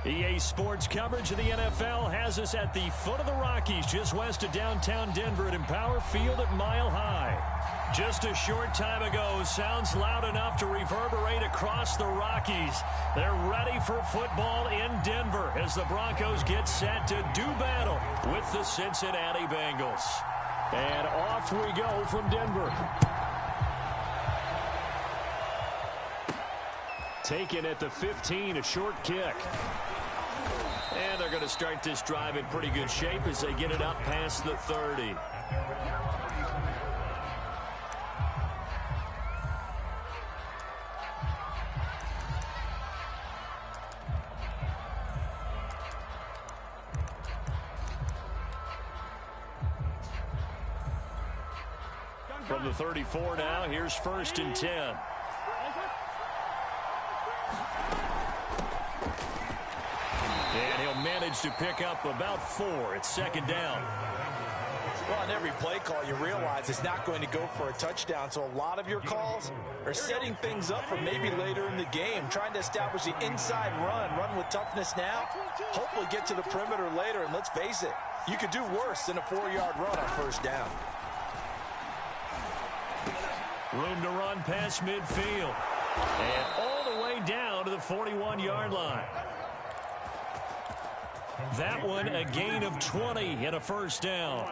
EA Sports coverage of the NFL has us at the foot of the Rockies, just west of downtown Denver at Empower Field at Mile High. Just a short time ago, sounds loud enough to reverberate across the Rockies. They're ready for football in Denver as the Broncos get set to do battle with the Cincinnati Bengals. And off we go from Denver. Taken at the 15, a short kick. And they're going to start this drive in pretty good shape as they get it up past the 30. From the 34 now, here's 1st and 10. And he'll manage to pick up about 4. It's 2nd down. Well, on every play call, you realize it's not going to go for a touchdown. So a lot of your calls are setting things up for maybe later in the game, trying to establish the inside run with toughness now, hopefully get to the perimeter later. And let's face it, you could do worse than a 4-yard run on 1st down. Room to run past midfield. And all the way down to the 41-yard line. That one a gain of 20 and a 1st down.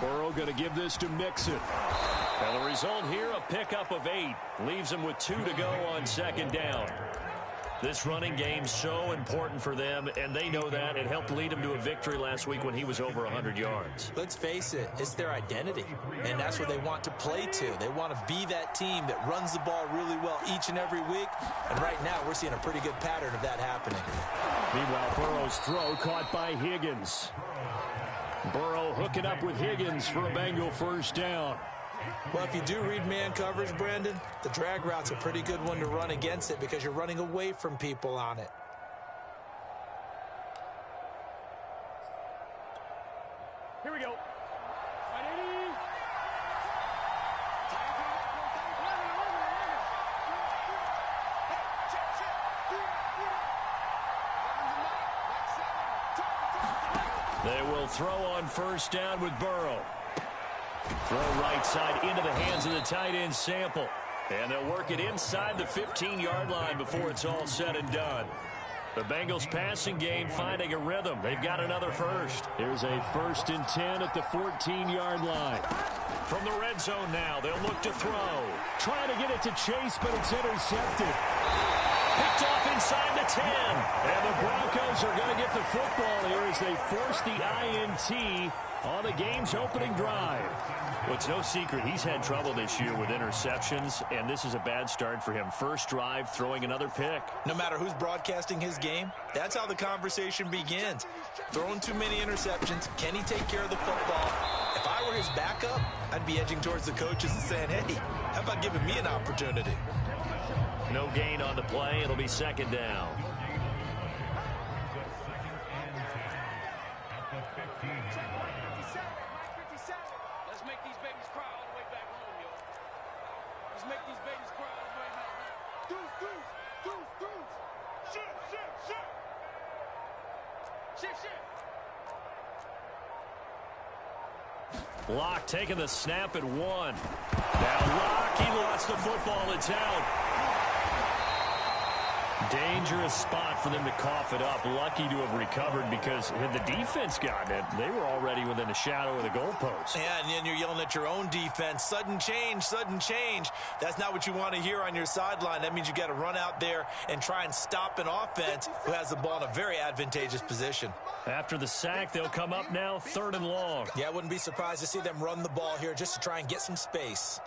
Burrow going to give this to Mixon. And the result here, a pickup of 8. Leaves him with 2 to go on 2nd down. This running game's so important for them, and they know that. It helped lead them to a victory last week when he was over 100 yards. Let's face it, it's their identity, and that's what they want to play to. They want to be that team that runs the ball really well each and every week, and right now we're seeing a pretty good pattern of that happening. Meanwhile, Burrow's throw caught by Higgins. Burrow hooking up with Higgins for a Bengal 1st down. Well, if you do read man coverage, Brandon, the drag route's a pretty good one to run against it because you're running away from people on it. Here we go. They will throw on 1st down with Burrow. Throw right side into the hands of the tight end Sample. And they'll work it inside the 15-yard line before it's all said and done. The Bengals passing game finding a rhythm. They've got another 1st. Here's a 1st and 10 at the 14-yard line. From the red zone now, they'll look to throw. Trying to get it to Chase, but it's intercepted. Picked off inside the 10. And the Broncos are going to get the football here as they force the INT on the game's opening drive. Well, it's no secret he's had trouble this year with interceptions, and this is a bad start for him. 1st drive, throwing another pick. No matter who's broadcasting his game, that's how the conversation begins. Throwing too many interceptions, can he take care of the football? If I were his backup, I'd be edging towards the coaches and saying, hey, how about giving me an opportunity? No gain on the play. It'll be 2nd down. Locke taking the snap at 1. Now Locke, he lost the football. It's out. Dangerous spot for them to cough it up. Lucky to have recovered because had the defense gotten it, they were already within a shadow of the goalpost. Yeah, and then you're yelling at your own defense. Sudden change, sudden change. That's not what you want to hear on your sideline. That means you got to run out there and try and stop an offense who has the ball in a very advantageous position. After the sack, they'll come up now 3rd and long. Yeah, I wouldn't be surprised to see them run the ball here just to try and get some space.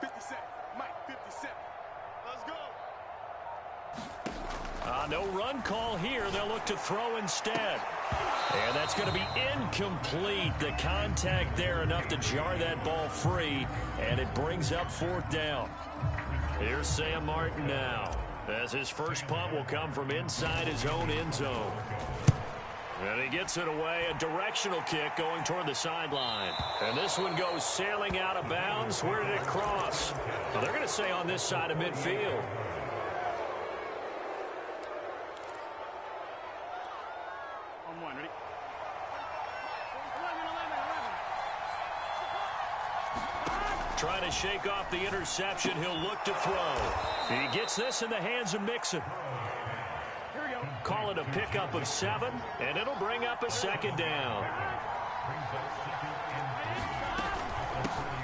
57, Mike, 57. Let's go. No run call here. They'll look to throw instead. And that's going to be incomplete. The contact there enough to jar that ball free, and it brings up 4th down. Here's Sam Martin now, as his first punt will come from inside his own end zone. And he gets it away, a directional kick going toward the sideline. And this one goes sailing out of bounds. Where did it cross? Well, they're going to say on this side of midfield. Trying to shake off the interception. He'll look to throw. He gets this in the hands of Mixon. Call it a pickup of 7, and it'll bring up a second down.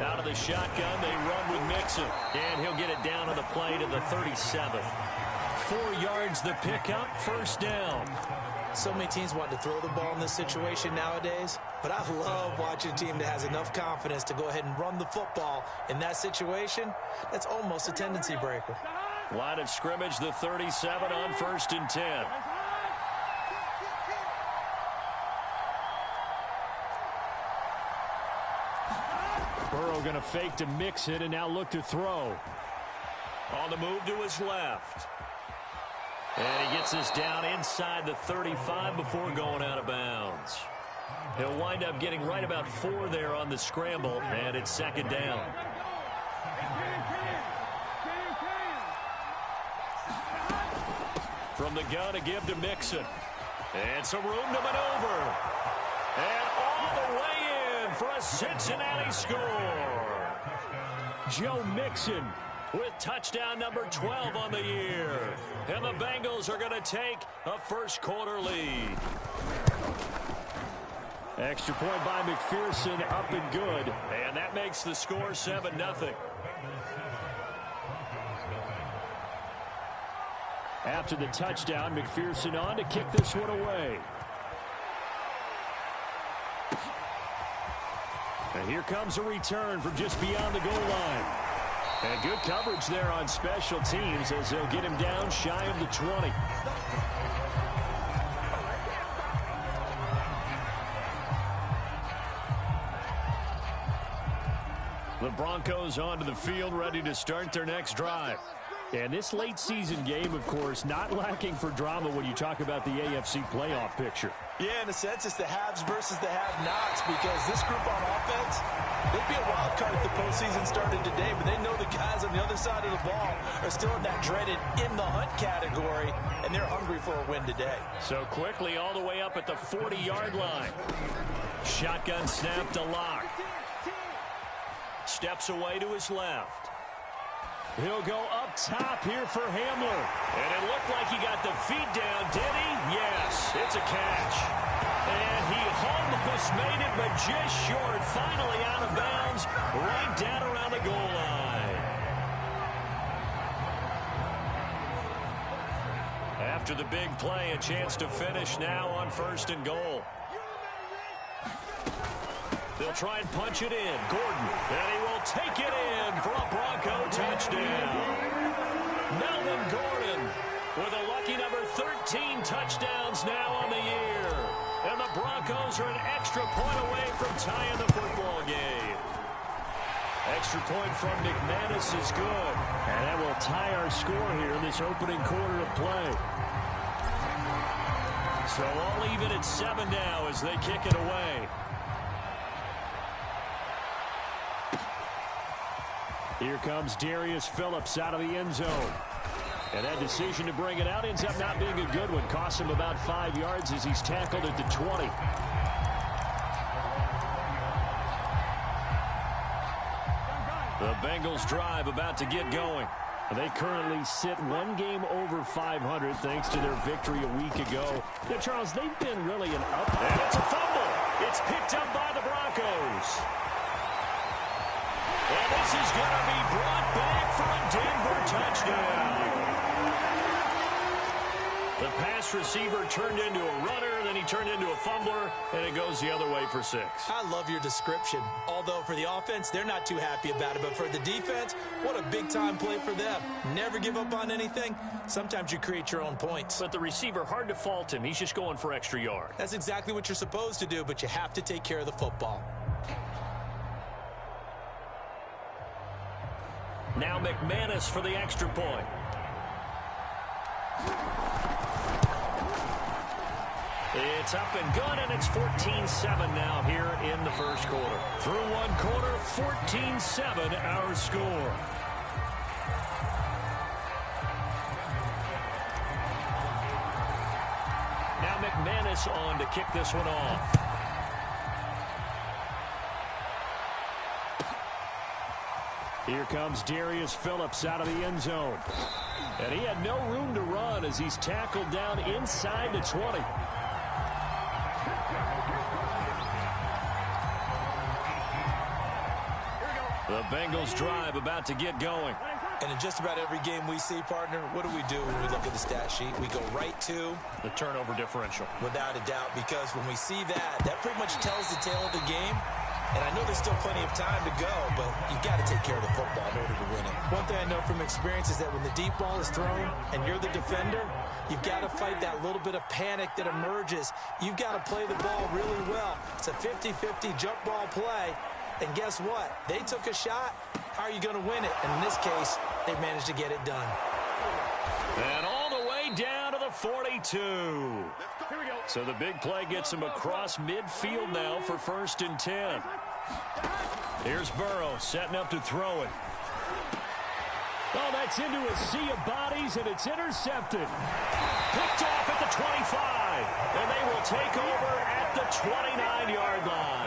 Out of the shotgun, they run with Mixon, and he'll get it down on the play to the 37. 4 yards the pickup, first down. So many teams want to throw the ball in this situation nowadays, but I love watching a team that has enough confidence to go ahead and run the football. In that situation, that's almost a tendency breaker. Line of scrimmage, the 37 on 1st and 10. Burrow going to fake to mix it and now look to throw. On the move to his left. And he gets this down inside the 35 before going out of bounds. He'll wind up getting right about 4 there on the scramble, and it's second down. From the gun to give to Mixon. And some room to maneuver. And all the way in for a Cincinnati score. Joe Mixon with touchdown number 12 on the year. And the Bengals are going to take a first-quarter lead. Extra point by McPherson, up and good. And that makes the score 7-0. After the touchdown, McPherson on to kick this one away. And here comes a return from just beyond the goal line. And good coverage there on special teams as they'll get him down shy of the 20. The Broncos onto the field, ready to start their next drive. And this late season game, of course, not lacking for drama when you talk about the AFC playoff picture. Yeah, in a sense, it's the haves versus the have-nots, because this group on offense, they'd be a wild card if the postseason started today, but they know the guys on the other side of the ball are still in that dreaded in-the-hunt category, and they're hungry for a win today. So quickly all the way up at the 40-yard line. Shotgun snap to Lock. Steps away to his left. He'll go up top here for Hamler. And it looked like he got the feet down, did he? Yes, it's a catch. And he almost made it, but just short. Finally out of bounds, right down around the goal line. After the big play, a chance to finish now on 1st and goal. They'll try and punch it in. Gordon, and he will take it in for a Bronco touchdown. Melvin Gordon with a lucky number 13 touchdowns now on the year. And the Broncos are an extra point away from tying the football game. Extra point from McManus is good. And that will tie our score here in this opening quarter of play. So all even at 7 now as they kick it away. Here comes Darius Phillips out of the end zone. And that decision to bring it out ends up not being a good one. Costs him about 5 yards as he's tackled at the 20. The Bengals drive about to get going. They currently sit 1 game over 500 thanks to their victory a week ago. Now, Charles, they've been really an up. And it's a fumble. It's picked up by the Broncos. And this is going to be brought back for a Denver touchdown. The pass receiver turned into a runner, then he turned into a fumbler, and it goes the other way for 6. I love your description. Although for the offense, they're not too happy about it. But for the defense, what a big-time play for them. Never give up on anything. Sometimes you create your own points. But the receiver, hard to fault him. He's just going for extra yard. That's exactly what you're supposed to do, but you have to take care of the football. Now McManus for the extra point. It's up and good, and it's 14-7 now here in the first quarter. Through one quarter, 14-7 our score. Now McManus on to kick this one off. Here comes Darius Phillips out of the end zone. And he had no room to run as he's tackled down inside the 20. The Bengals drive about to get going. And in just about every game we see, partner, what do we do when we look at the stat sheet? We go right to the turnover differential. Without a doubt, because when we see that, that pretty much tells the tale of the game. And I know there's still plenty of time to go, but you've got to take care of the football in order to win it. One thing I know from experience is that when the deep ball is thrown and you're the defender, you've got to fight that little bit of panic that emerges. You've got to play the ball really well. It's a 50-50 jump ball play. And guess what? They took a shot. How are you going to win it? And in this case, they managed to get it done. And all the way down to the 42. Here we go. So the big play gets him across midfield now for 1st and 10. Here's Burrow setting up to throw it. Oh, that's into a sea of bodies, and it's intercepted. Picked off at the 25. And they will take over at the 29-yard line.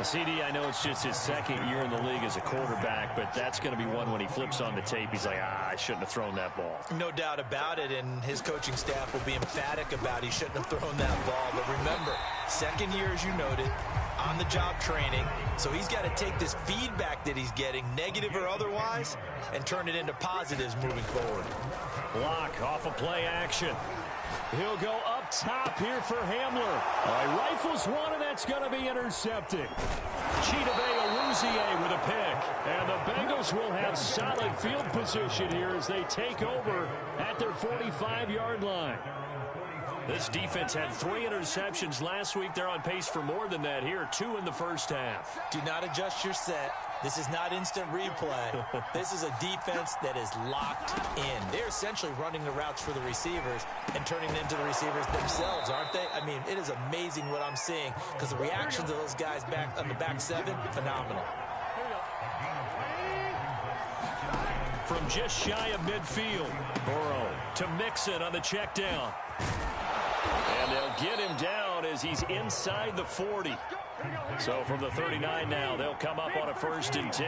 CD, I know it's just his second year in the league as a quarterback, but that's going to be one when he flips on the tape. He's like, I shouldn't have thrown that ball. No doubt about it, and his coaching staff will be emphatic about he shouldn't have thrown that ball. But remember, second year, as you noted, on-the-job training, so he's got to take this feedback that he's getting, negative or otherwise, and turn it into positives moving forward. Block off of play action. He'll go up top here for Hamler. Rifles one, and that's going to be intercepted. Chidobe Awuzie with a pick. And the Bengals will have solid field position here as they take over at their 45-yard line. This defense had 3 interceptions last week. They're on pace for more than that here. 2 in the first half. Do not adjust your set. This is not instant replay. This is a defense that is locked in. They're essentially running the routes for the receivers and turning them into the receivers themselves, aren't they? I mean, it is amazing what I'm seeing because the reactions of those guys back on the back 7, phenomenal. From just shy of midfield, Burrow to Mixon on the check down. And they'll get him down as he's inside the 40. So from the 39 now, they'll come up on a 1st and 10.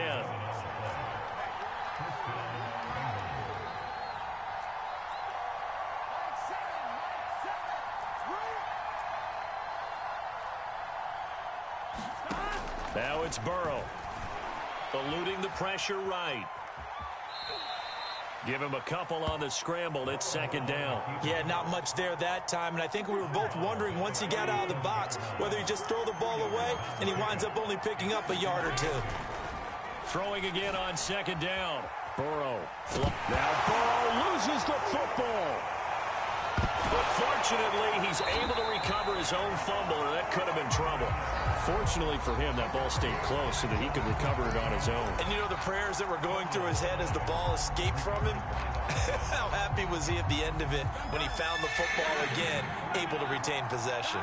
Now it's Burrow. Eluding the pressure right. Give him a couple on the scramble. It's 2nd down. Yeah, not much there that time. And I think we were both wondering once he got out of the box whether he just throw the ball away and he winds up only picking up a yard or 2. Throwing again on 2nd down. Burrow. Now Burrow loses the football. But fortunately, he's able to recover his own fumble, or that could have been trouble. Fortunately for him, that ball stayed close so that he could recover it on his own. And you know the prayers that were going through his head as the ball escaped from him? How happy was he at the end of it when he found the football again, able to retain possession?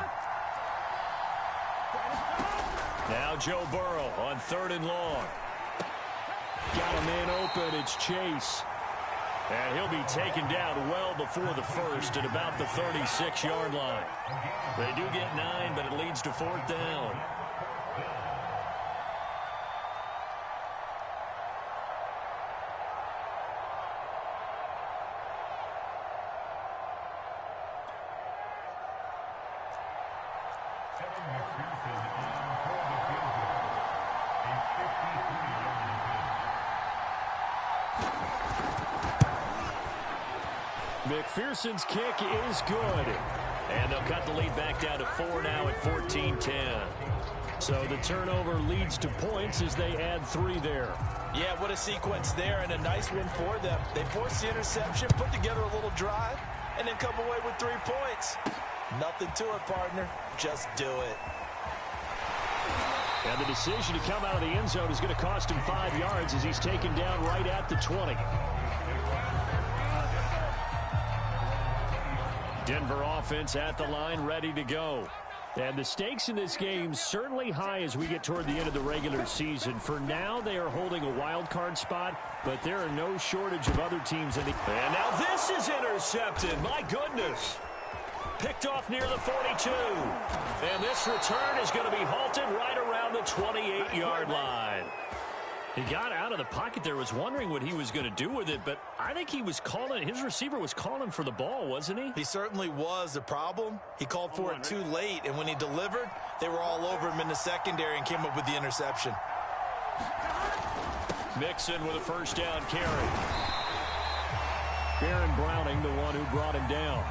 Now Joe Burrow on 3rd and long. Got a man open. It's Chase. And he'll be taken down well before the 1st at about the 36-yard line. They do get 9, but it leads to 4th down. McPherson's kick is good. And they'll cut the lead back down to 4 now at 14-10. So the turnover leads to points as they add 3 there. Yeah, what a sequence there, and a nice one for them. They forced the interception, put together a little drive, and then come away with 3 points. Nothing to it, partner. Just do it. And the decision to come out of the end zone is going to cost him 5 yards as he's taken down right at the 20. Denver offense at the line, ready to go. And the stakes in this game certainly high as we get toward the end of the regular season. For now, they are holding a wild card spot, but there are no shortage of other teams in the... And now this is intercepted. My goodness. Picked off near the 42. And this return is going to be halted right around the 28-yard line. He got out of the pocket there, was wondering what he was going to do with it, but I think he was calling, his receiver was calling for the ball, wasn't he? He certainly was. The problem, he called for it too late, and when he delivered, they were all over him in the secondary and came up with the interception. Mixon with a first down carry. Aaron Browning, the one who brought him down.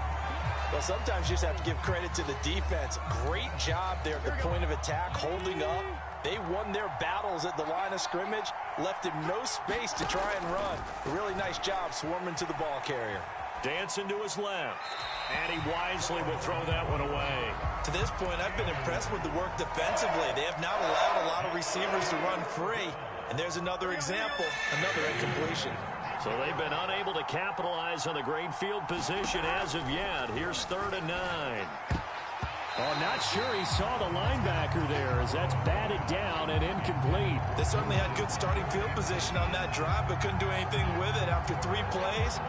Well, sometimes you just have to give credit to the defense. Great job there at the point of attack, holding up. They won their battles at the line of scrimmage, left him no space to try and run. A really nice job swarming to the ball carrier. Dancing to his left, and he wisely will throw that one away. To this point, I've been impressed with the work defensively. They have not allowed a lot of receivers to run free. And there's another example, another incompletion. So they've been unable to capitalize on the great field position as of yet. Here's 3rd and 9. Oh, not sure he saw the linebacker there as that's batted down and incomplete. They certainly had good starting field position on that drive, but couldn't do anything with it after 3 plays.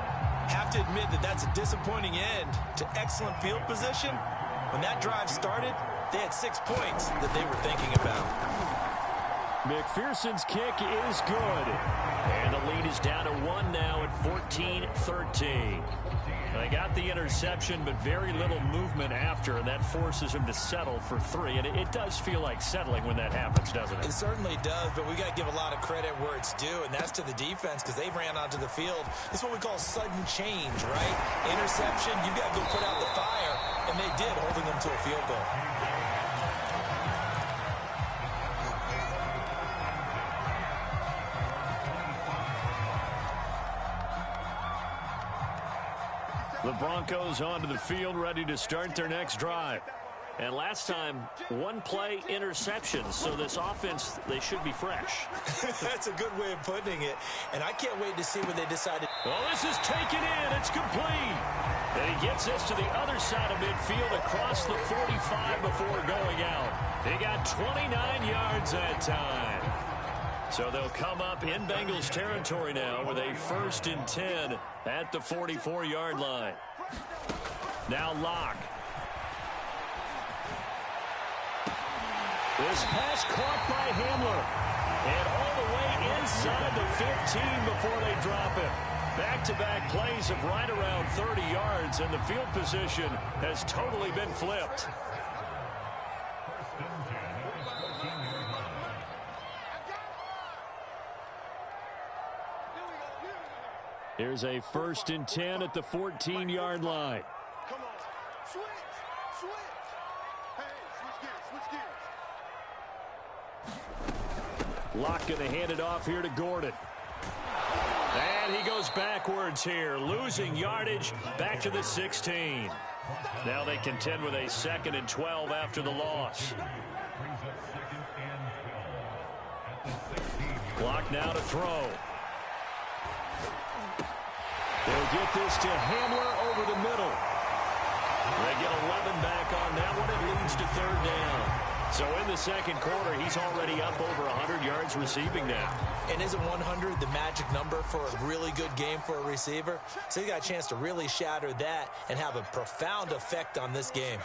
Have to admit that that's a disappointing end to excellent field position. When that drive started, they had 6 points that they were thinking about. McPherson's kick is good. And the lead is down to 1 now at 14-13. They got the interception, but very little movement after, and that forces him to settle for 3. And it does feel like settling when that happens, doesn't it? It certainly does, but we got to give a lot of credit where it's due, and that's to the defense because they ran onto the field. It's what we call sudden change, right? Interception, you got to go put out the fire, and they did, holding them to a field goal. The Broncos onto the field, ready to start their next drive. And last time, 1-play interception. So this offense, they should be fresh. That's a good way of putting it. And I can't wait to see what they decided. Well, this is taken in. It's complete. And he gets this to the other side of midfield across the 45 before going out. They got 29 yards that time. So they'll come up in Bengals territory now with a 1st and 10 at the 44-yard line. Now Locke. This pass caught by Hamler. And all the way inside the 15 before they drop it. Back-to-back plays of right around 30 yards, and the field position has totally been flipped. Here's a 1st and 10 at the 14-yard line. Come on. Switch. Switch. Hey, switch gears. Switch gears. Locke going to hand it off here to Gordon. And he goes backwards here, losing yardage back to the 16. Now they contend with a 2nd and 12 after the loss. Clock now to throw. They'll get this to Hamler over the middle. They get 11 back on that one. It leads to 3rd down. So in the 2nd quarter, he's already up over 100 yards receiving now. And isn't 100 the magic number for a really good game for a receiver? So he got a chance to really shatter that and have a profound effect on this game.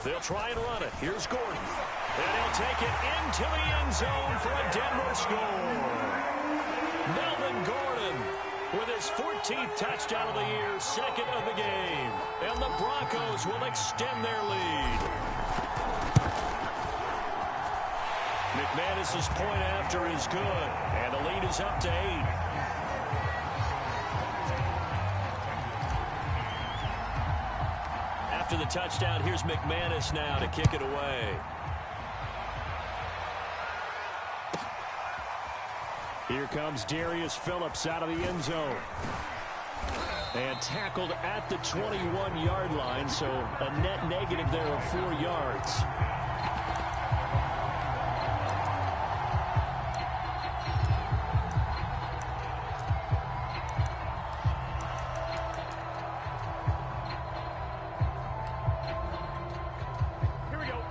They'll try and run it. Here's Gordon. And he'll take it into the end zone for a Denver score. Melvin Gordon with his 14th touchdown of the year, 2nd of the game. And the Broncos will extend their lead. McManus's point after is good, and the lead is up to 8. After the touchdown, here's McManus now to kick it away. Here comes Darius Phillips out of the end zone. And tackled at the 21-yard line, so a net negative there of 4 yards.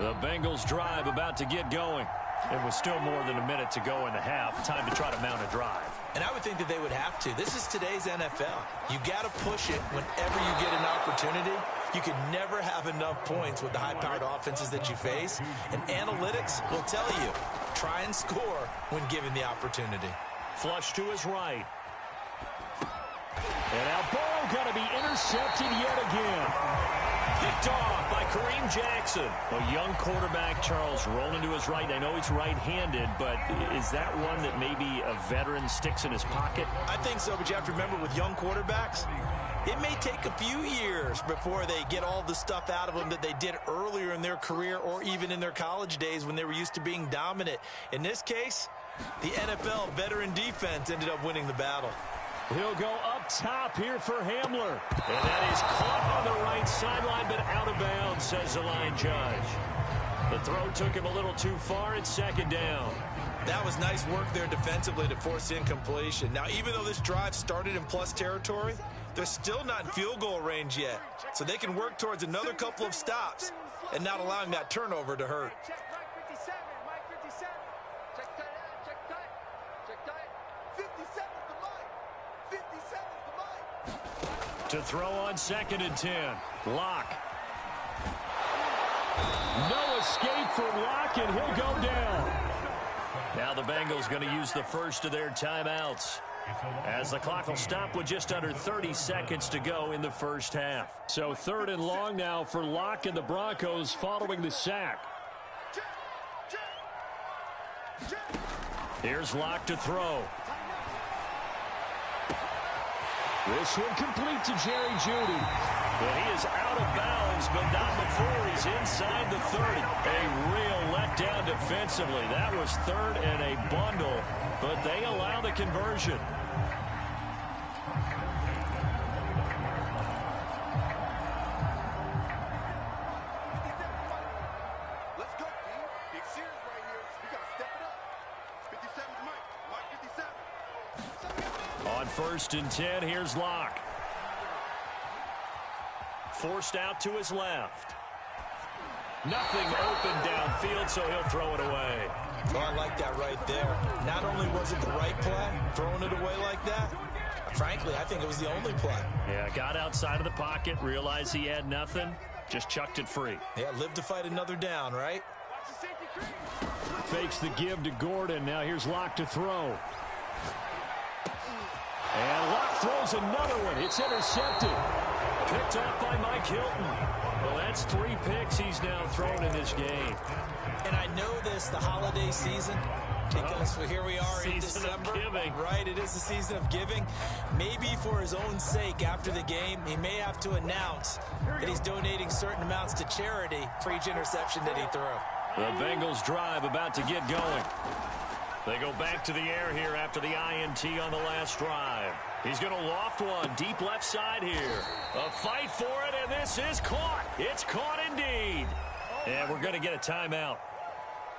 The Bengals drive about to get going. It was still more than a minute to go in the half. Time to try to mount a drive. And I would think that they would have to. This is today's NFL. You got to push it whenever you get an opportunity. You can never have enough points with the high-powered offenses that you face. And analytics will tell you, try and score when given the opportunity. Flush to his right. And now Burrow going to be intercepted yet again. Picked off by Kareem Jackson. A young quarterback, Charles, rolling to his right. I know he's right-handed, but is that one that maybe a veteran sticks in his pocket? I think so, but you have to remember with young quarterbacks, it may take a few years before they get all the stuff out of them that they did earlier in their career or even in their college days when they were used to being dominant. In this case, the NFL veteran defense ended up winning the battle. He'll go up top here for Hamler. And that is caught on the right sideline, but out of bounds, says the line judge. The throw took him a little too far. It's second down. That was nice work there defensively to force incompletion. Now, even though this drive started in plus territory, they're still not in field goal range yet. So they can work towards another couple of stops and not allowing that turnover to hurt. To throw on 2nd and 10. Locke. No escape for Locke, and he'll go down. Now the Bengals going to use the first of their timeouts, as the clock will stop with just under 30 seconds to go in the first half. So 3rd and long now for Locke and the Broncos following the sack. Here's Locke to throw. This one complete to Jerry Jeudy. But he is out of bounds, but not before he's inside the 30. A real letdown defensively. That was 3rd and a bundle, but they allow the conversion. Let's go, D. Big series right here. We got to step it up. 57's Mike. Mike 57. On 1st and 10, here's Locke. Forced out to his left. Nothing open downfield, so he'll throw it away. Oh, I like that right there. Not only was it the right play, throwing it away like that, frankly, I think it was the only play. Yeah, got outside of the pocket, realized he had nothing, just chucked it free. Yeah, live to fight another down, right? Fakes the give to Gordon. Now here's Locke to throw. And Locke throws another one. It's intercepted. Picked off by Mike Hilton. Well, that's 3 picks he's now thrown in this game. And I know this, the holiday season, because here we are in December. Giving. Right, it is the season of giving. Maybe for his own sake after the game, he may have to announce that he's donating certain amounts to charity for each interception that he threw. The Bengals drive about to get going. They go back to the air here after the INT on the last drive. He's going to loft one deep left side here. A fight for it, and this is caught. It's caught indeed. And we're going to get a timeout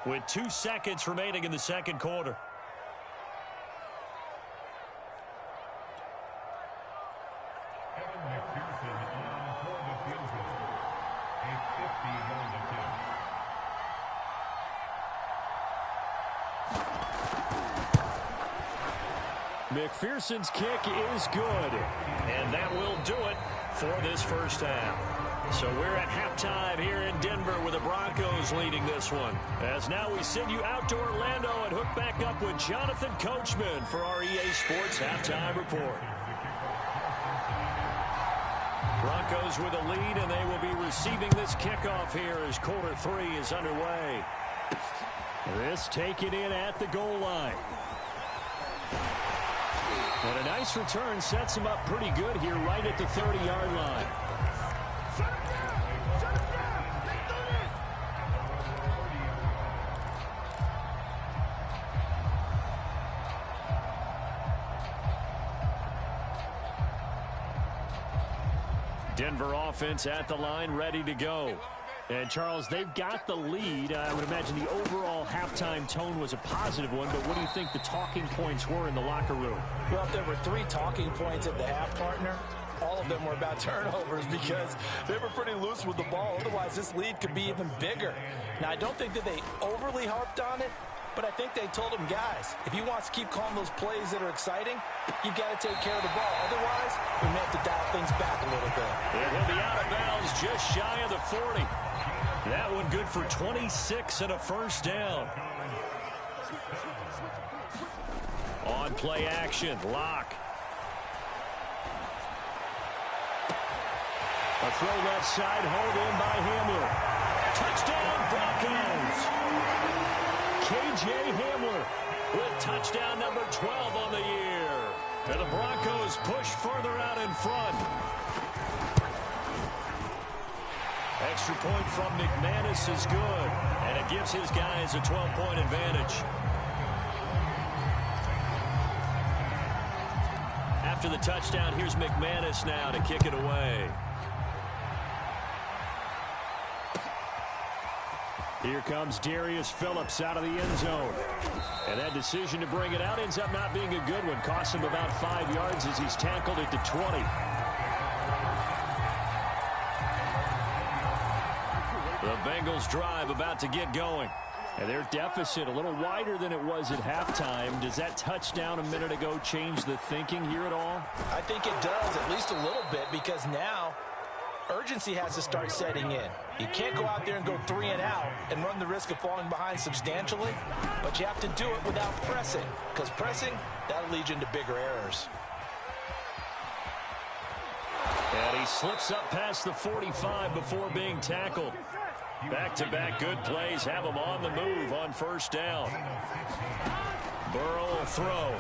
with 2 seconds remaining in the second quarter. McPherson's kick is good, and that will do it for this first half. So we're at halftime here in Denver with the Broncos leading this one. As now we send you out to Orlando and hook back up with Jonathan Coachman for our EA Sports Halftime Report. Broncos with a lead, and they will be receiving this kickoff here as quarter 3 is underway. This taken in at the goal line. And a nice return sets him up pretty good here right at the 30-yard line. Denver offense at the line, ready to go. And, Charles, they've got the lead. I would imagine the overall halftime tone was a positive one, but what do you think the talking points were in the locker room? Well, there were 3 talking points at the half, partner. All of them were about turnovers because they were pretty loose with the ball. Otherwise, this lead could be even bigger. Now, I don't think that they overly harped on it, but I think they told him, guys, if he wants to keep calling those plays that are exciting, you've got to take care of the ball. Otherwise, we may have to dial things back a little bit. And he'll be out of bounds just shy of the 40. That one good for 26 and a first down. On play action, Locke. A throw left side, hold in by Hamler. Touchdown, Broncos! K.J. Hamler with touchdown number 12 on the year. And the Broncos push further out in front. Extra point from McManus is good, and it gives his guys a 12-point advantage. After the touchdown, here's McManus now to kick it away. Here comes Darius Phillips out of the end zone. And that decision to bring it out ends up not being a good one. Cost him about 5 yards as he's tackled at the 20. The Bengals drive about to get going. And their deficit a little wider than it was at halftime. Does that touchdown a minute ago change the thinking here at all? I think it does, at least a little bit, because now urgency has to start setting in. You can't go out there and go 3 and out and run the risk of falling behind substantially, but you have to do it without pressing, because pressing, that'll lead you into bigger errors. And he slips up past the 45 before being tackled. Back-to-back good plays have him on the move on first down. Burrow will throw.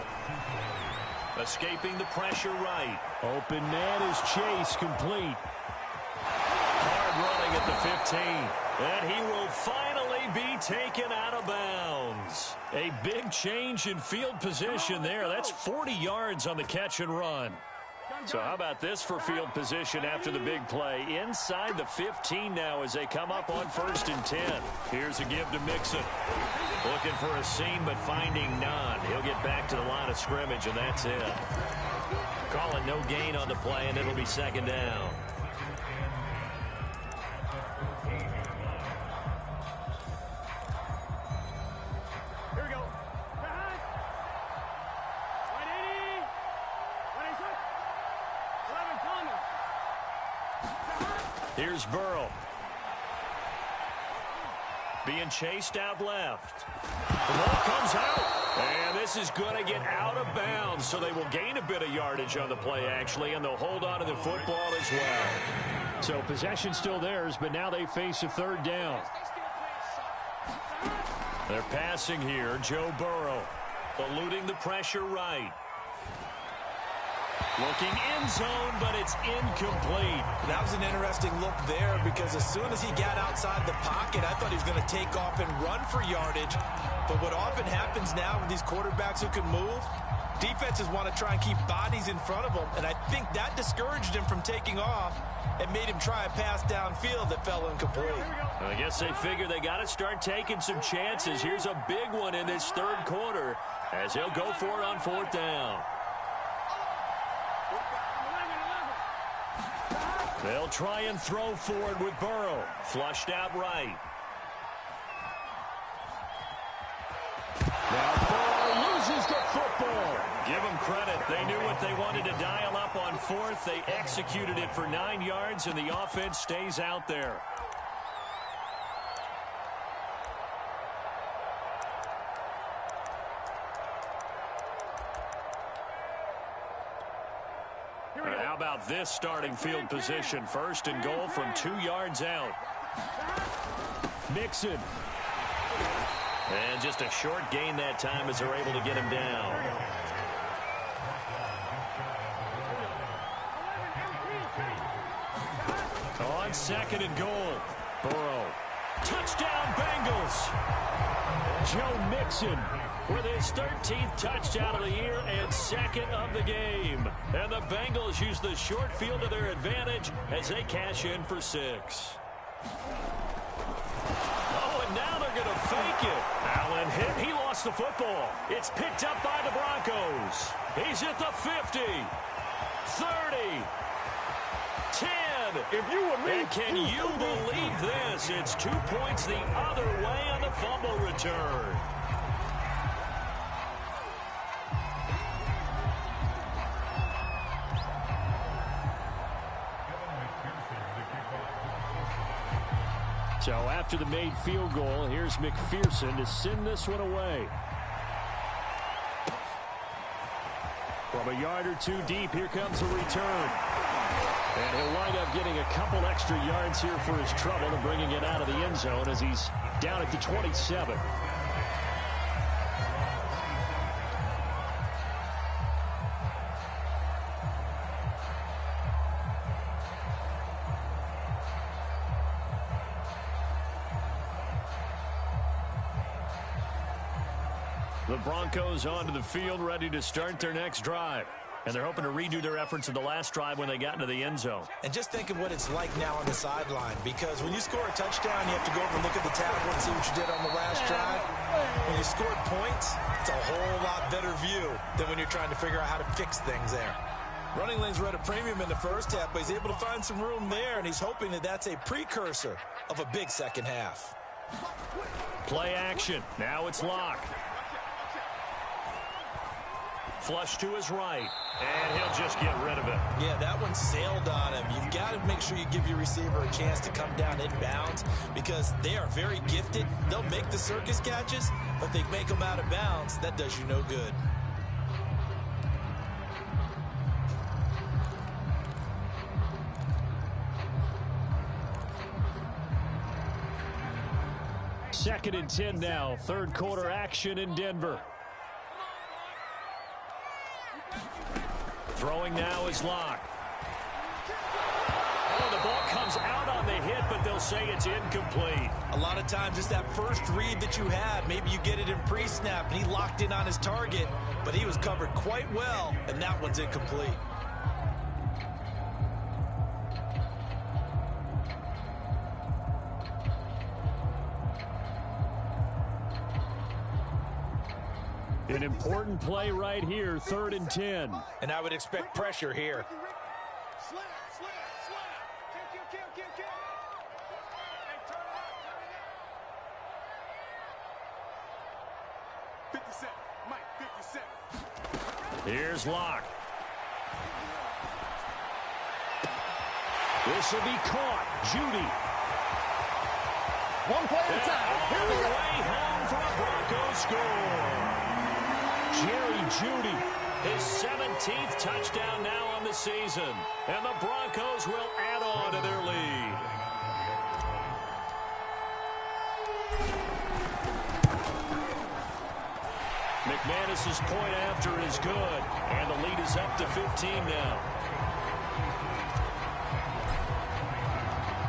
Escaping the pressure right. Open man is Chase, complete. Hard running at the 15. And he will finally be taken out of bounds. A big change in field position there. That's 40 yards on the catch and run. So how about this for field position after the big play? Inside the 15 now as they come up on 1st and 10. Here's a give to Mixon. Looking for a seam but finding none. He'll get back to the line of scrimmage and that's it. Calling no gain on the play and it'll be 2nd down. Here's Burrow. Being chased out left. The ball comes out. And this is going to get out of bounds, so they will gain a bit of yardage on the play, actually, and they'll hold on to the football as well. So possession still theirs, but now they face a 3rd down. They're passing here. Joe Burrow eluding the pressure right. Looking end zone, but it's incomplete. That was an interesting look there because as soon as he got outside the pocket, I thought he was going to take off and run for yardage. But what often happens now with these quarterbacks who can move, defenses want to try and keep bodies in front of them. And I think that discouraged him from taking off and made him try a pass downfield that fell incomplete. I guess they figure they got to start taking some chances. Here's a big one in this 3rd quarter as he'll go for it on 4th down. They'll try and throw forward with Burrow. Flushed out right. Now Burrow loses the football. Give them credit. They knew what they wanted to dial up on 4th. They executed it for 9 yards, and the offense stays out there. How about this starting field position? 1st and goal from 2 yards out. Mixon. And just a short gain that time as they're able to get him down. On 2nd and goal. Burrow. Touchdown Bengals. Joe Mixon with his 13th touchdown of the year and 2nd of the game. And the Bengals use the short field to their advantage as they cash in for 6. Oh, and now they're going to fake it. Allen hit. He lost the football. It's picked up by the Broncos. He's at the 50, 30, 10. If you were me, and can you believe this? It's 2 points the other way on the fumble return. So after the made field goal, here's McPherson to send this one away. From a yard or two deep, here comes a return. And he'll wind up getting a couple extra yards here for his trouble and bringing it out of the end zone as he's down at the 27. The Broncos onto the field, ready to start their next drive. And they're hoping to redo their efforts in the last drive when they got into the end zone. And just think of what it's like now on the sideline, because when you score a touchdown, you have to go over and look at the tablet and see what you did on the last drive. When you scored points, it's a whole lot better view than when you're trying to figure out how to fix things there. Running lanes were at a premium in the first half, but he's able to find some room there, and he's hoping that that's a precursor of a big second half. Play action. Now it's Locke. Flush to his right, and he'll just get rid of it. Yeah, that one sailed on him. You've got to make sure you give your receiver a chance to come down inbounds because they are very gifted. They'll make the circus catches, but they make them out of bounds. That does you no good. Second and 10 now. Third quarter action in Denver. Throwing now is Locke. Oh, the ball comes out on the hit, but they'll say it's incomplete. A lot of times it's that first read that you had. Maybe you get it in pre-snap, and he locked in on his target, but he was covered quite well, and that one's incomplete. An important play right here, 3rd and 10. And I would expect pressure here. Slam, slam, slam. Kill. Hey, turn it up. 57. Mike, 57. Here's Locke. This will be caught. Judy. one play at a time. Here we go. Way home for a Broncos score. Jerry Judy, his 17th touchdown now on the season. And the Broncos will add on to their lead. McManus's point after is good. And the lead is up to 15 now.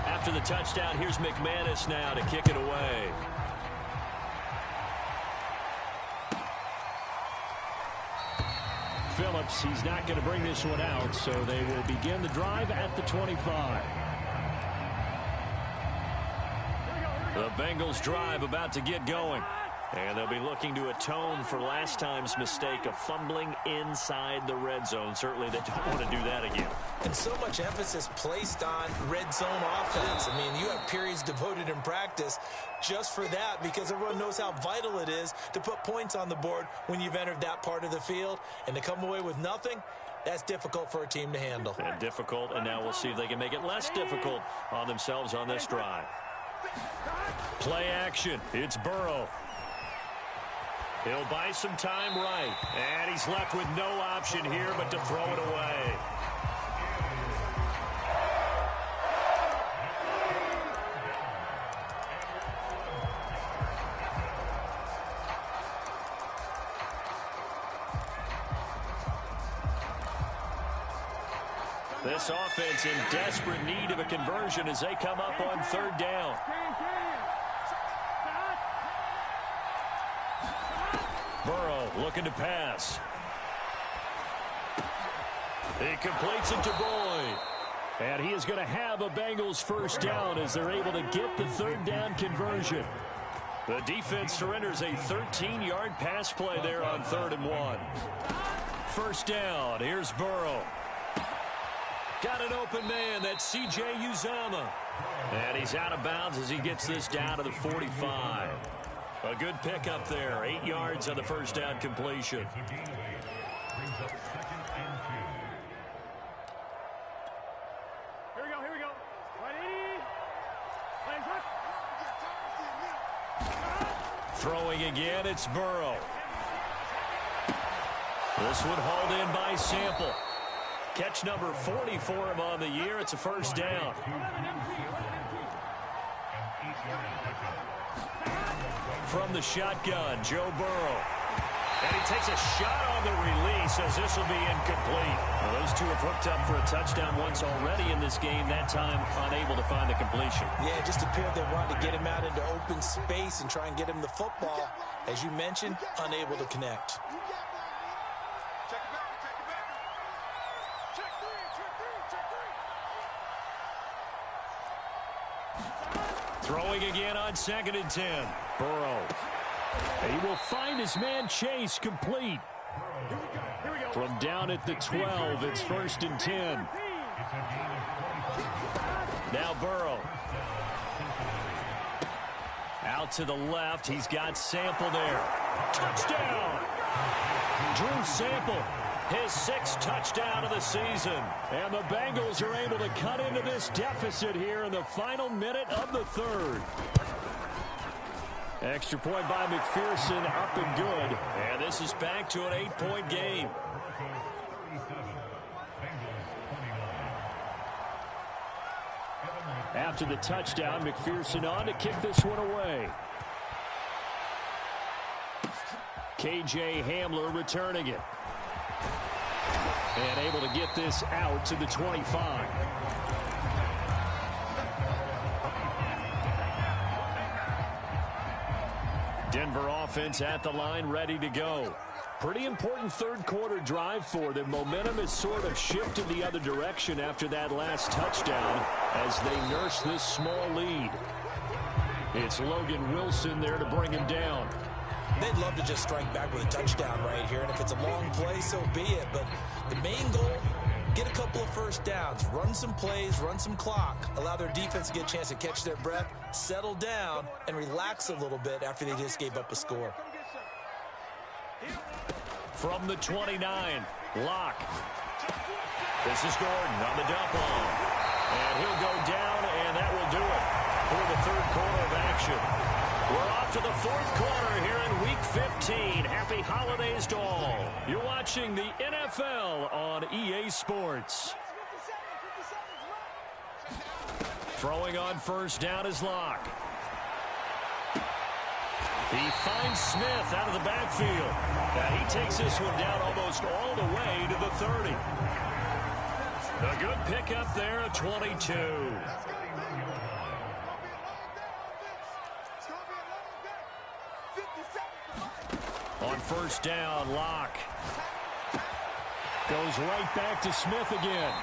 After the touchdown, here's McManus now to kick it away. Phillips, he's not going to bring this one out, so they will begin the drive at the 25. The Bengals drive about to get going. And they'll be looking to atone for last time's mistake of fumbling inside the red zone. Certainly they don't want to do that again. And so much emphasis placed on red zone offense. I mean, you have periods devoted in practice just for that because everyone knows how vital it is to put points on the board when you've entered that part of the field. And to come away with nothing, that's difficult for a team to handle. And difficult, and now we'll see if they can make it less difficult on themselves on this drive. Play action. It's Burrow. He'll buy some time right. And he's left with no option here but to throw it away. This offense in desperate need of a conversion as they come up on 3rd down. Burrow looking to pass. He completes it to Boyd. And he is going to have a Bengals first down as they're able to get the 3rd down conversion. The defense surrenders a 13-yard pass play there on 3rd and 1. First down. Here's Burrow. Got an open man. That's C.J. Uzama. And he's out of bounds as he gets this down to the 45. A good pickup there. 8 yards on the first down completion. Here we go. Ready? Throwing again, it's Burrow. This one hauled in by Sample. Catch number 40 for him on the year. It's a first down. From the shotgun, Joe Burrow. And he takes a shot on the release as this will be incomplete. Well, those two have hooked up for a touchdown once already in this game, that time unable to find the completion. Yeah, it just appeared they wanted to get him out into open space and try and get him the football. As you mentioned, unable to connect. Throwing again on 2nd and 10. Burrow. He will find his man Chase complete. From down at the 12, it's 1st and 10. Now Burrow. Out to the left. He's got Sample there. Touchdown! Drew Sample. His 6th touchdown of the season. And the Bengals are able to cut into this deficit here in the final minute of the 3rd. Extra point by McPherson, up and good. And this is back to an 8-point game. After the touchdown, McPherson on to kick this one away. KJ Hamler returning it. And able to get this out to the 25. Denver offense at the line, ready to go. Pretty important 3rd quarter drive for them. Momentum has sort of shifted the other direction after that last touchdown as they nurse this small lead. It's Logan Wilson there to bring him down. They'd love to just strike back with a touchdown right here, and if it's a long play, so be it. But the main goal, get a couple of first downs, run some plays, run some clock, allow their defense to get a chance to catch their breath, settle down, and relax a little bit after they just gave up a score. From the 29, Locke. This is Gordon on the dump off. And he'll go down, and that will do it for the 3rd quarter of action. We're off to the 4th quarter here in Week 15. Happy holidays to all. You're watching the NFL on EA Sports. Throwing on 1st down is Locke. He finds Smith out of the backfield. Now he takes this one down almost all the way to the 30. A good pickup there at 22. On 1st down, Locke goes right back to Smith again.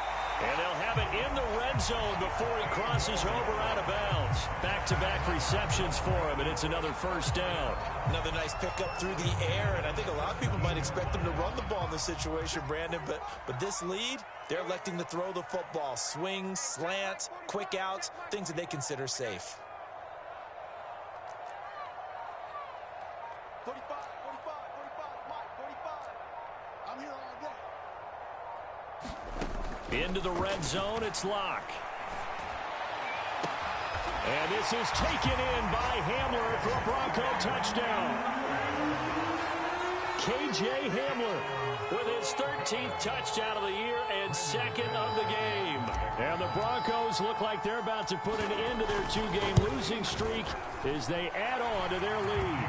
And they'll have it in the red zone before he crosses over out of bounds. Back-to-back receptions for him, and it's another 1st down. Another nice pickup through the air, and I think a lot of people might expect them to run the ball in this situation, Brandon, but this lead, they're electing to throw the football. Swings, slants, quick outs, things that they consider safe. 45, Mike, 45. I'm here all day. Into the red zone, it's Locke. And this is taken in by Hamler for a Bronco touchdown. KJ Hamler with his 13th touchdown of the year and 2nd of the game. And the Broncos look like they're about to put an end to their 2-game losing streak as they add on to their lead.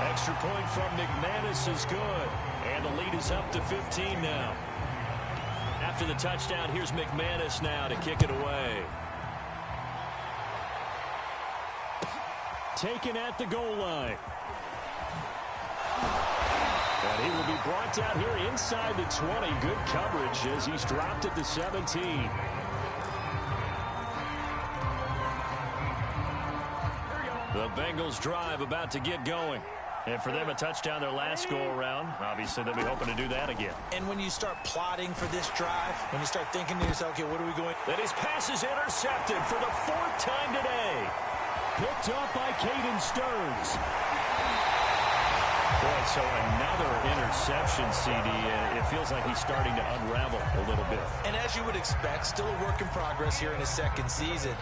Extra point from McManus is good. And the lead is up to 15 now. After the touchdown, here's McManus now to kick it away. Taken at the goal line. And he will be brought down here inside the 20. Good coverage as he's dropped at the 17. The Bengals drive about to get going. And for them, a touchdown their last go-around. Obviously, they'll be hoping to do that again. And when you start plotting for this drive, when you start thinking to yourself, okay, what are we going? Then his pass is intercepted for the 4th time today. Picked up by Caden Stearns. Boy, so another interception, CD. It feels like he's starting to unravel a little bit. And as you would expect, still a work in progress here in his second season.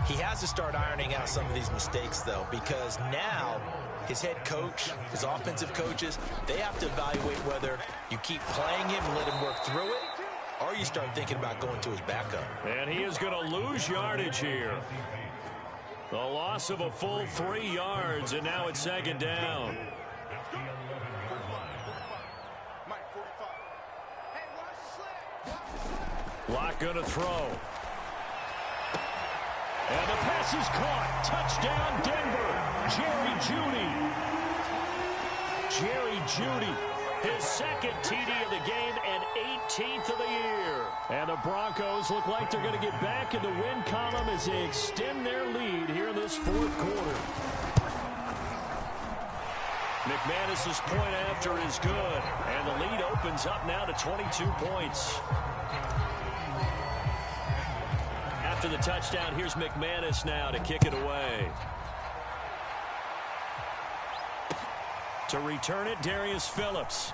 He has to start ironing out some of these mistakes, though, because now his head coach, his offensive coaches, they have to evaluate whether you keep playing him and let him work through it, or you start thinking about going to his backup. And he is going to lose yardage here. The loss of a full 3 yards, and now it's 2nd down. Lock going to throw. And the pass is caught. Touchdown, Denver. Jerry Jeudy. Jerry Jeudy. His 2nd TD of the game and 18th of the year. And the Broncos look like they're going to get back in the win column as they extend their lead here in this 4th quarter. McManus's point after is good. And the lead opens up now to 22 points. After the touchdown, here's McManus now to kick it away. To return it, Darius Phillips.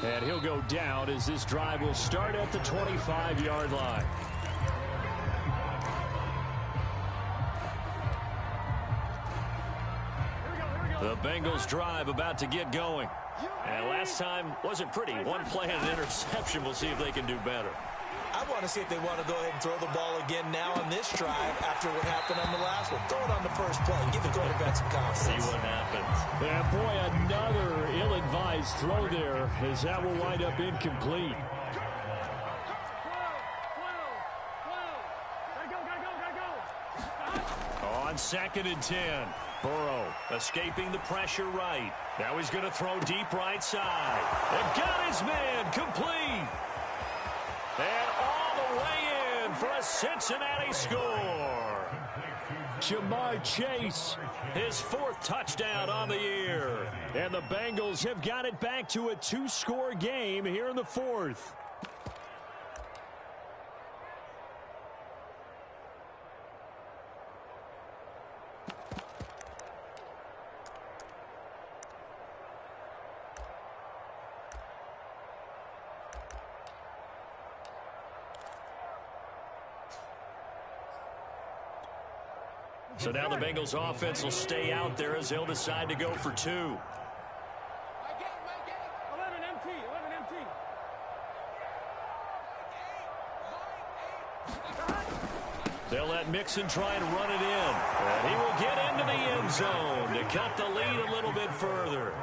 And he'll go down as this drive will start at the 25-yard line. The Bengals drive about to get going. And last time wasn't pretty. One play and an interception. We'll see if they can do better. I want to see if they want to go ahead and throw the ball again now on this drive after what happened on the last one. Throw it on the first play and give the quarterback some confidence. See what happens. Yeah, boy, another ill-advised throw there as that will wind up incomplete. On 2nd and 10. Burrow escaping the pressure right. Now he's going to throw deep right side. And got his man complete. And all the way in for a Cincinnati score. Jamar Chase, his 4th touchdown on the year. And the Bengals have got it back to a 2-score game here in the 4th. So now the Bengals offense will stay out there as they'll decide to go for 2. 11 empty. They'll let Mixon try and run it in. And he will get into the end zone to cut the lead a little bit further.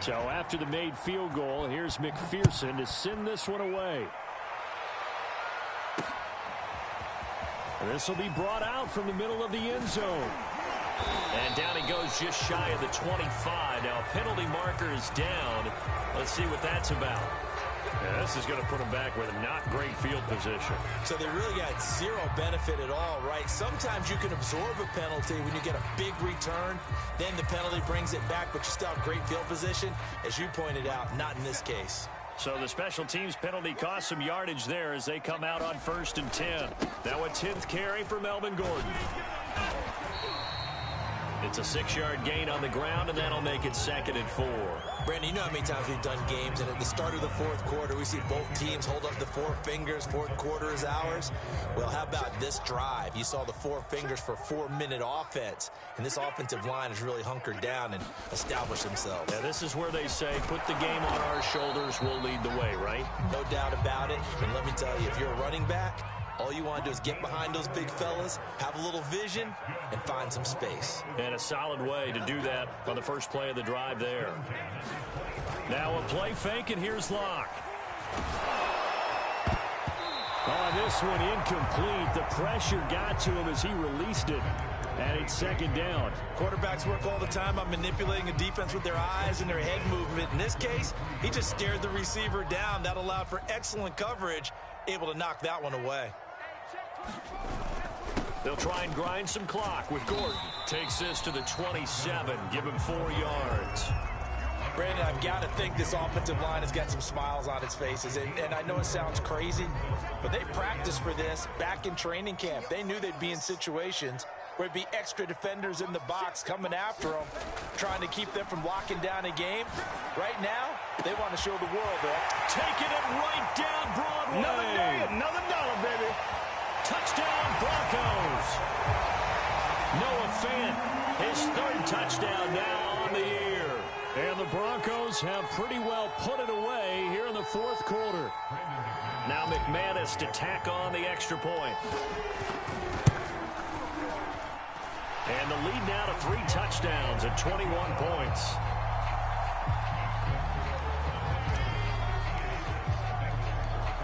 So after the made field goal, here's McPherson to send this one away. This will be brought out from the middle of the end zone. And down he goes just shy of the 25. Now a penalty marker is down. Let's see what that's about. Yeah, this is going to put him back with a not great field position. So they really got zero benefit at all, right? Sometimes you can absorb a penalty when you get a big return. Then the penalty brings it back, but you still have great field position. As you pointed out, not in this case. So the special teams penalty cost some yardage there as they come out on 1st and 10. Now a 10th carry for Melvin Gordon. It's a 6-yard gain on the ground, and that'll make it 2nd and 4. Brandon, you know how many times we've done games, and at the start of the 4th quarter, we see both teams hold up the 4 fingers. 4th quarter is ours. Well, how about this drive? You saw the 4 fingers for 4-minute offense, and this offensive line has really hunkered down and established themselves. Yeah, this is where they say, put the game on our shoulders, we'll lead the way, right? No doubt about it. And let me tell you, if you're a running back, all you want to do is get behind those big fellas, have a little vision, and find some space. And a solid way to do that on the first play of the drive there. Now a play fake, and here's Locke. Oh, this one incomplete. The pressure got to him as he released it. And it's 2nd down. Quarterbacks work all the time on manipulating a defense with their eyes and their head movement. In this case, he just stared the receiver down. That allowed for excellent coverage able to knock that one away. They'll try and grind some clock with Gordon. Takes this to the 27. Give him 4 yards. Brandon, I've got to think this offensive line has got some smiles on its faces. And I know it sounds crazy, but they practiced for this back in training camp. They knew they'd be in situations where it'd be extra defenders in the box coming after them, trying to keep them from locking down a game. Right now, they want to show the world that. Taking it right down Broadway. Another day, another dollar, baby. Touchdown, Broncos. Noah Fant, his 3rd touchdown now on the year. And the Broncos have pretty well put it away here in the 4th quarter. Now McManus to tack on the extra point. And the lead now to 3 touchdowns at 21 points.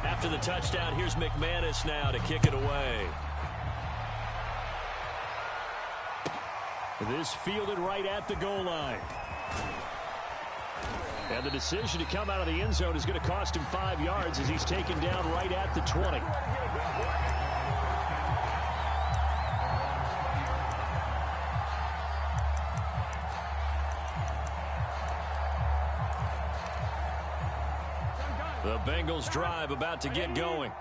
After the touchdown, here's McManus now to kick it away. This fielded right at the goal line. And the decision to come out of the end zone is going to cost him 5 yards as he's taken down right at the 20. The Bengals drive about to get going.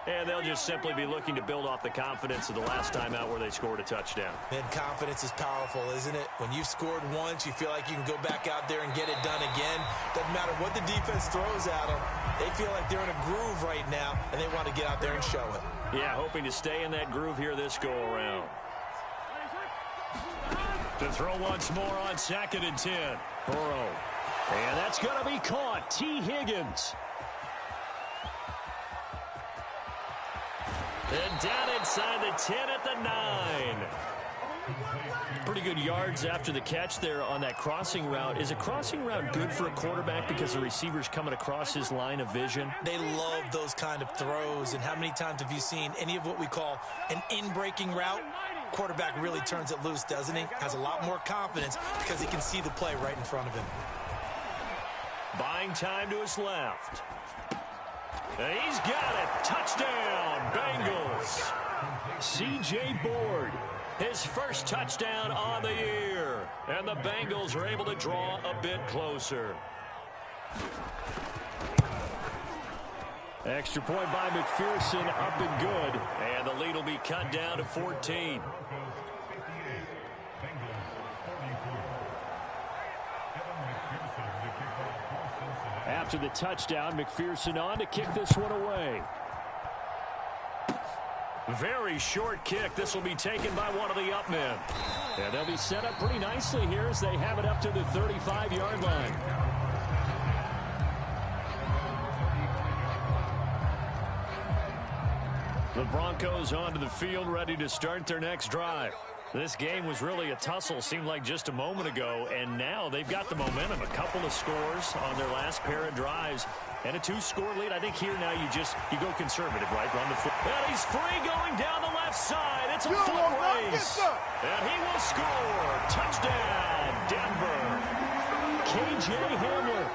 And they'll just simply be looking to build off the confidence of the last time out where they scored a touchdown. And confidence is powerful, isn't it? When you've scored once, you feel like you can go back out there and get it done again. Doesn't matter what the defense throws at them. They feel like they're in a groove right now, and they want to get out there and show it. Yeah, hoping to stay in that groove here this go-around. To throw once more on 2nd and 10. Burrow. And that's going to be caught. T. Higgins. And down inside the 10 at the 9. Pretty good yards after the catch there on that crossing route. Is a crossing route good for a quarterback because the receiver's coming across his line of vision? They love those kind of throws. And how many times have you seen any of what we call an in-breaking route? Quarterback really turns it loose, doesn't he? Has a lot more confidence because he can see the play right in front of him. Buying time to his left. And he's got it. Touchdown, Bengals. C.J. Board, his first touchdown on the year. And the Bengals are able to draw a bit closer. Extra point by McPherson, up and good. And the lead will be cut down to 14. After the touchdown, McPherson on to kick this one away. Very short kick. This will be taken by one of the up men. And they'll be set up pretty nicely here as they have it up to the 35-yard line. The Broncos onto the field, ready to start their next drive. This game was really a tussle, seemed like just a moment ago, and now they've got the momentum. A couple of scores on their last pair of drives, and a 2-score lead. I think here now you go conservative, right? Run the foot. And he's free going down the left side. It's a foot race. And he will score. Touchdown, Denver. K.J. Hamler,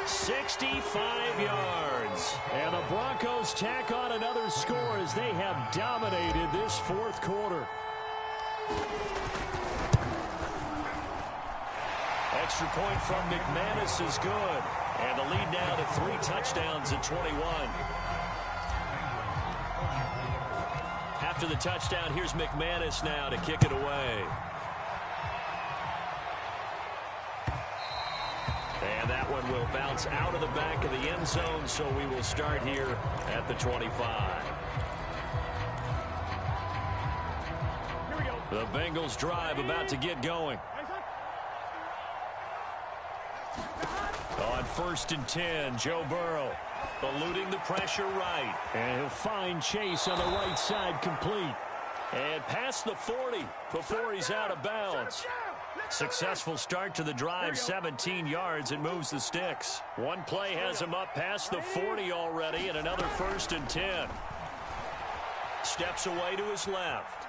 65 yards. And the Broncos tack on another score as they have dominated this 4th quarter. Extra point from McManus is good. And the lead now to 3 touchdowns at 21. After the touchdown, here's McManus now to kick it away. And that one will bounce out of the back of the end zone, so we will start here at the 25. The Bengals drive about to get going. On 1st and 10, Joe Burrow eluding the pressure right. And he'll find Chase on the right side complete. And past the 40 before he's out of bounds. Successful start to the drive, 17 yards, and moves the sticks. One play has him up past the 40 already, and another 1st and 10. Steps away to his left.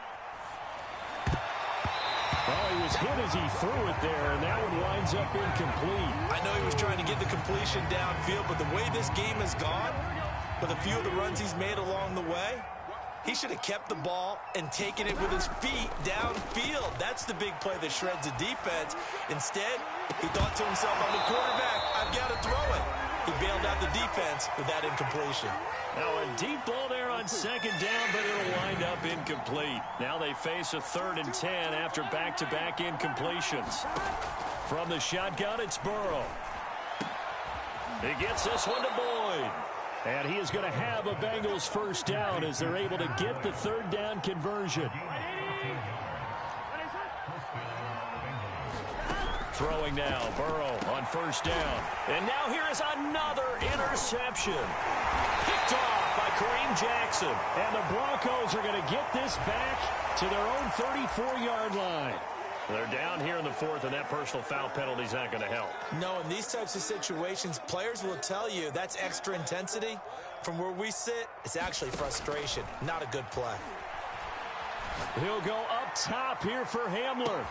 Well, he was hit as he threw it there, and that one winds up incomplete. I know he was trying to get the completion downfield, but the way this game has gone, with a few of the runs he's made along the way. He should have kept the ball and taken it with his feet downfield. That's the big play that shreds the defense. Instead, he thought to himself, I'm the quarterback, I've got to throw it. He bailed out the defense with that incompletion. Now a deep ball there on second down, but it'll wind up incomplete. Now they face a 3rd and 10 after back-to-back incompletions. From the shotgun, it's Burrow. He gets this one to Boyd. And he is going to have a Bengals first down as they're able to get the 3rd down conversion. Throwing now, Burrow on first down. And now here is another interception. Picked off by Kareem Jackson. And the Broncos are going to get this back to their own 34-yard line. They're down here in the 4th, and that personal foul penalty is not going to help. No, in these types of situations, players will tell you that's extra intensity. From where we sit, it's actually frustration. Not a good play. He'll go up top here for Hamler.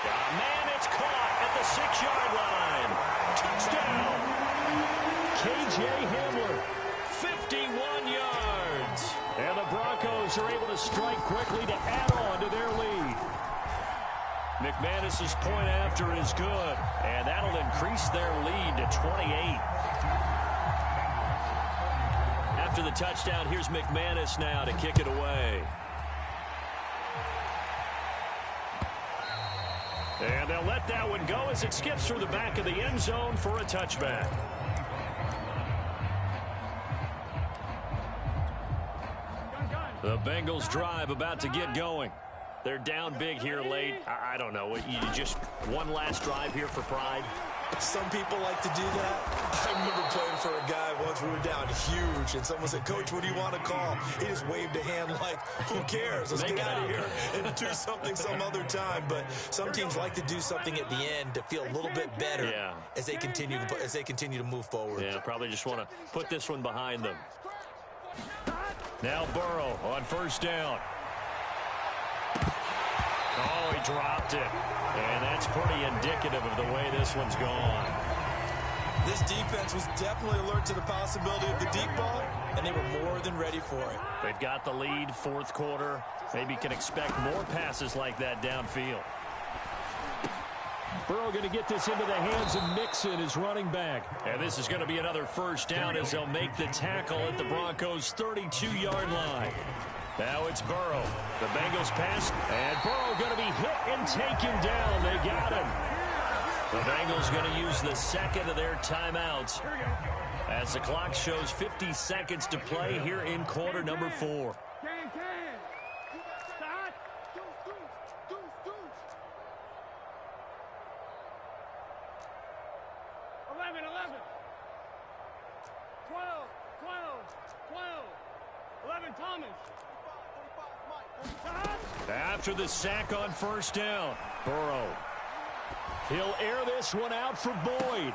Man, it's caught at the 6-yard line. Touchdown. K.J. Hamler, 51 yards. And the Broncos are able to strike quickly to add on to their lead. McManus's point after is good, and that'll increase their lead to 28. After the touchdown, here's McManus now to kick it away. And they'll let that one go as it skips through the back of the end zone for a touchback. The Bengals drive about to get going. They're down big here late. I don't know. You just one last drive here for pride? Some people like to do that. I remember playing for a guy once. We were down huge, and someone said, Coach, what do you want to call? He just waved a hand like, who cares? Let's get out of here and do something some other time. But some teams like to do something at the end to feel a little bit better as they continue to move forward. Yeah, probably just want to put this one behind them. Now Burrow on first down. Oh, he dropped it. And that's pretty indicative of the way this one's gone. This defense was definitely alert to the possibility of the deep ball, and they were more than ready for it. They've got the lead, 4th quarter. Maybe can expect more passes like that downfield. Burrow going to get this into the hands of Mixon, his running back. And this is going to be another first down as they'll make the tackle at the Broncos' 32-yard line. Now it's Burrow. The Bengals pass, and Burrow going to be hit and taken down. They got him. The Bengals going to use the second of their timeouts as the clock shows 50 seconds to play here in quarter number 4. 11, Thomas. After the sack on first down, Burrow. He'll air this one out for Boyd.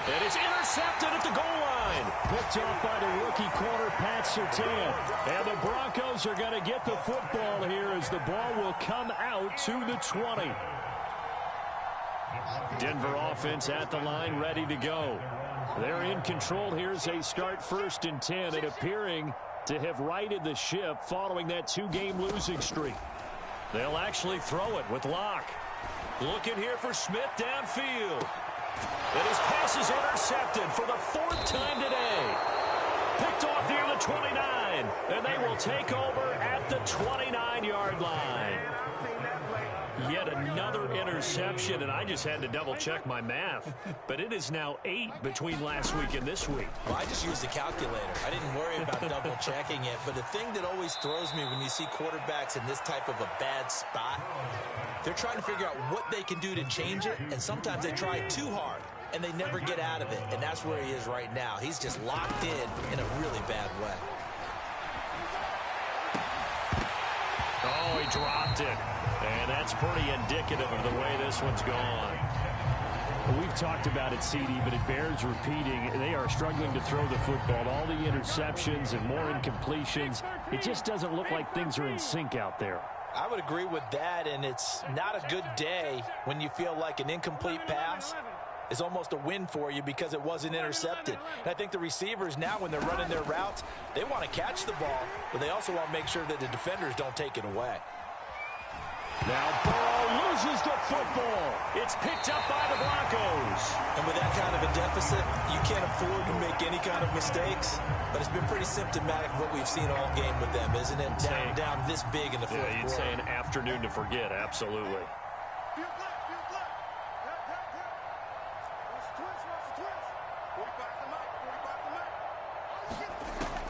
It is intercepted at the goal line. Picked off by the rookie corner, Pat Surtain. And the Broncos are going to get the football here as the ball will come out to the 20. Denver offense at the line, ready to go. They're in control here as they start 1st and 10 and appearing to have righted the ship following that 2-game losing streak. They'll actually throw it with Locke. Looking here for Smith downfield. And his pass is intercepted for the 4th time today. Picked off near the 29. And they will take over at the 29-yard line. Yet another interception, and I just had to double-check my math. But it is now 8 between last week and this week. Well, I just used a calculator. I didn't worry about double-checking it. But the thing that always throws me when you see quarterbacks in this type of a bad spot, they're trying to figure out what they can do to change it, and sometimes they try too hard, and they never get out of it. And that's where he is right now. He's just locked in a really bad way. Oh, he dropped it. And that's pretty indicative of the way this one's gone. We've talked about it, CD, but it bears repeating. They are struggling to throw the football. All the interceptions and more incompletions. It just doesn't look like things are in sync out there. I would agree with that, and it's not a good day when you feel like an incomplete pass is almost a win for you because it wasn't intercepted. And I think the receivers now, when they're running their routes, they want to catch the ball, but they also want to make sure that the defenders don't take it away. Now Burrow loses the football. It's picked up by the Broncos. And with that kind of a deficit, you can't afford to make any kind of mistakes. But it's been pretty symptomatic of what we've seen all game with them, isn't it? Down this big in the fourth quarter. You'd say an afternoon to forget, absolutely.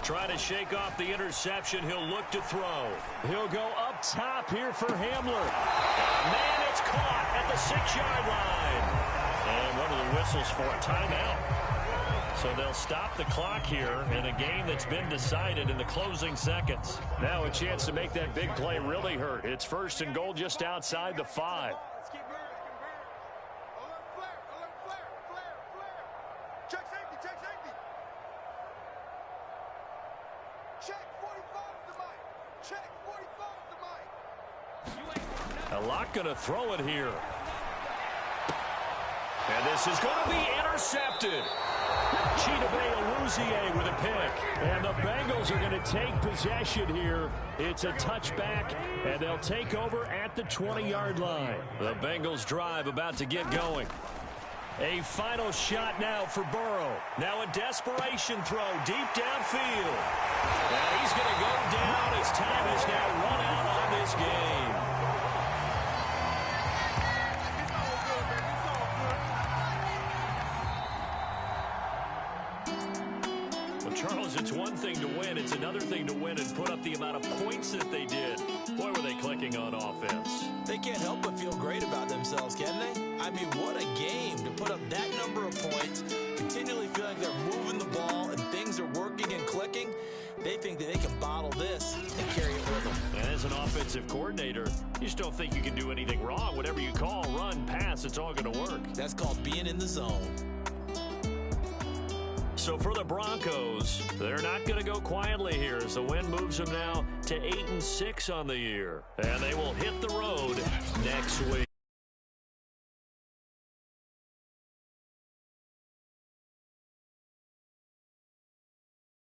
Trying to shake off the interception. He'll look to throw. He'll go up top here for Hamler. Man, it's caught at the 6-yard line. And one of the whistles for a timeout. So they'll stop the clock here in a game that's been decided in the closing seconds. Now a chance to make that big play really hurt. It's 1st and goal just outside the 5. A lot going to throw it here. And this is going to be intercepted. Chidobe with a pick. And the Bengals are going to take possession here. It's a touchback, and they'll take over at the 20-yard line. The Bengals drive about to get going. A final shot now for Burrow. Now a desperation throw deep downfield. And he's going to go down as time has now run out on this game. Charles, it's one thing to win. It's another thing to win and put up the amount of points that they did. Boy, were they clicking on offense. They can't help but feel great about themselves, can they? I mean, what a game to put up that number of points, continually feeling they're moving the ball and things are working and clicking. They think that they can bottle this and carry it with them. And as an offensive coordinator, you just don't think you can do anything wrong. Whatever you call, run, pass, it's all going to work. That's called being in the zone. So for the Broncos, they're not going to go quietly here as the win moves them now to 8-6 on the year. And they will hit the road next week.